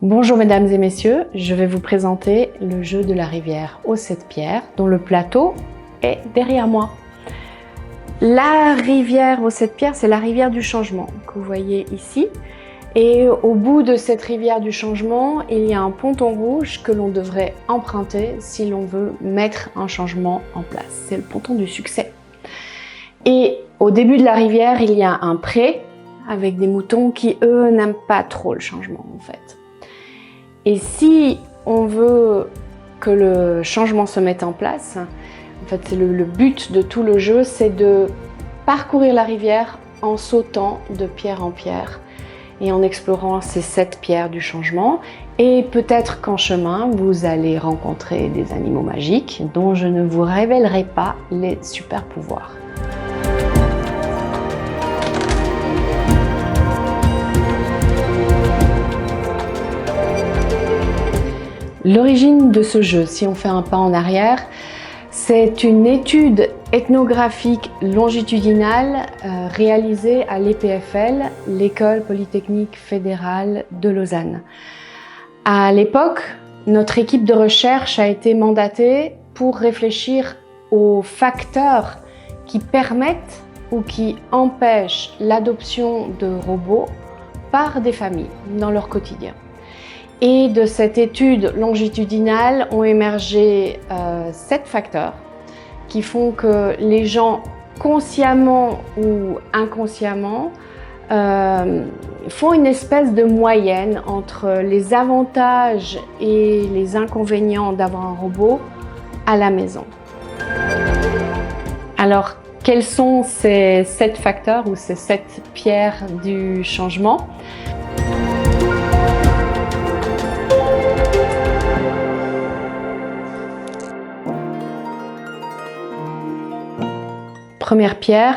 Bonjour mesdames et messieurs, je vais vous présenter le jeu de la rivière aux 7 pierres dont le plateau est derrière moi. La rivière aux 7 pierres, c'est la rivière du changement que vous voyez ici. Et au bout de cette rivière du changement, il y a un ponton rouge que l'on devrait emprunter si l'on veut mettre un changement en place. C'est le ponton du succès. Et au début de la rivière, il y a un pré avec des moutons qui, eux, n'aiment pas trop le changement en fait. Et si on veut que le changement se mette en place, en fait, c'est le but de tout le jeu, c'est de parcourir la rivière en sautant de pierre en pierre et en explorant ces 7 pierres du changement. Et peut-être qu'en chemin, vous allez rencontrer des animaux magiques dont je ne vous révélerai pas les super pouvoirs. L'origine de ce jeu, si on fait un pas en arrière, c'est une étude ethnographique longitudinale réalisée à l'EPFL, l'École Polytechnique Fédérale de Lausanne. À l'époque, notre équipe de recherche a été mandatée pour réfléchir aux facteurs qui permettent ou qui empêchent l'adoption de robots par des familles dans leur quotidien. Et de cette étude longitudinale ont émergé 7 facteurs qui font que les gens, consciemment ou inconsciemment, font une espèce de moyenne entre les avantages et les inconvénients d'avoir un robot à la maison. Alors, quels sont ces 7 facteurs ou ces 7 pierres du changement ? Première pierre,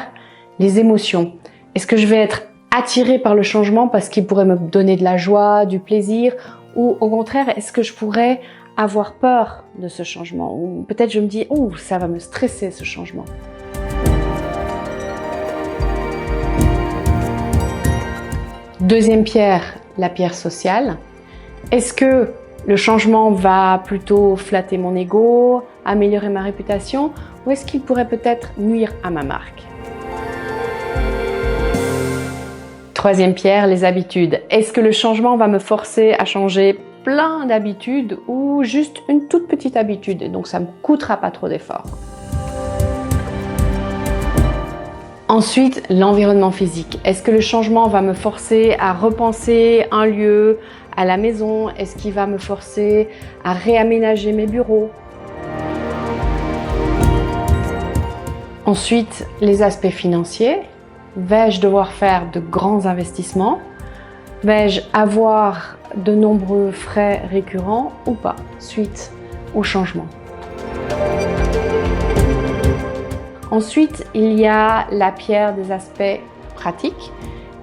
les émotions. Est-ce que je vais être attirée par le changement parce qu'il pourrait me donner de la joie, du plaisir, ou au contraire, est-ce que je pourrais avoir peur de ce changement? Ou peut-être je me dis, oh, ça va me stresser ce changement. Deuxième pierre, la pierre sociale. Est-ce que le changement va plutôt flatter mon ego, améliorer ma réputation, ou est-ce qu'il pourrait peut-être nuire à ma marque? Troisième pierre, les habitudes. Est-ce que le changement va me forcer à changer plein d'habitudes ou juste une toute petite habitude et donc ça ne me coûtera pas trop d'efforts? Ensuite, l'environnement physique. Est-ce que le changement va me forcer à repenser un lieu à la maison? Est-ce qu'il va me forcer à réaménager mes bureaux? Ensuite, les aspects financiers. Vais-je devoir faire de grands investissements? Vais-je avoir de nombreux frais récurrents ou pas, suite au changement? Ensuite, il y a la pierre des aspects pratiques.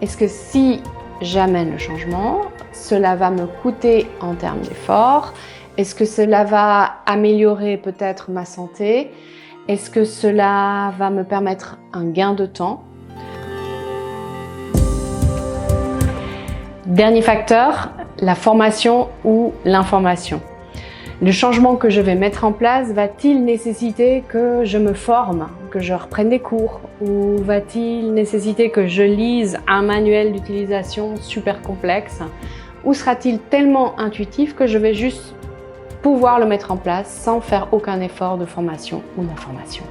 Est-ce que si j'amène le changement, cela va me coûter en termes d'efforts? Est-ce que cela va améliorer peut-être ma santé? Est-ce que cela va me permettre un gain de temps? Dernier facteur, la formation ou l'information. Le changement que je vais mettre en place va-t-il nécessiter que je me forme, que je reprenne des cours, ou va-t-il nécessiter que je lise un manuel d'utilisation super complexe, ou sera-t-il tellement intuitif que je vais juste pouvoir le mettre en place sans faire aucun effort de formation ou d'information?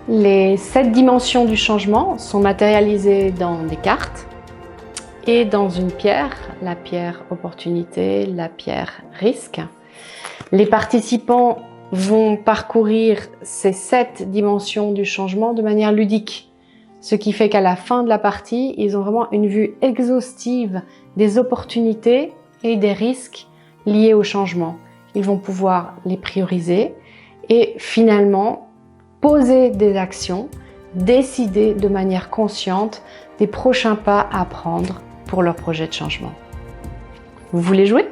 Les 7 dimensions du changement sont matérialisées dans des cartes et dans une pierre, la pierre opportunité, la pierre risque. Les participants vont parcourir ces 7 dimensions du changement de manière ludique, ce qui fait qu'à la fin de la partie, ils ont vraiment une vue exhaustive des opportunités et des risques liés au changement. Ils vont pouvoir les prioriser et finalement poser des actions, décider de manière consciente des prochains pas à prendre pour leur projet de changement. Vous voulez jouer ?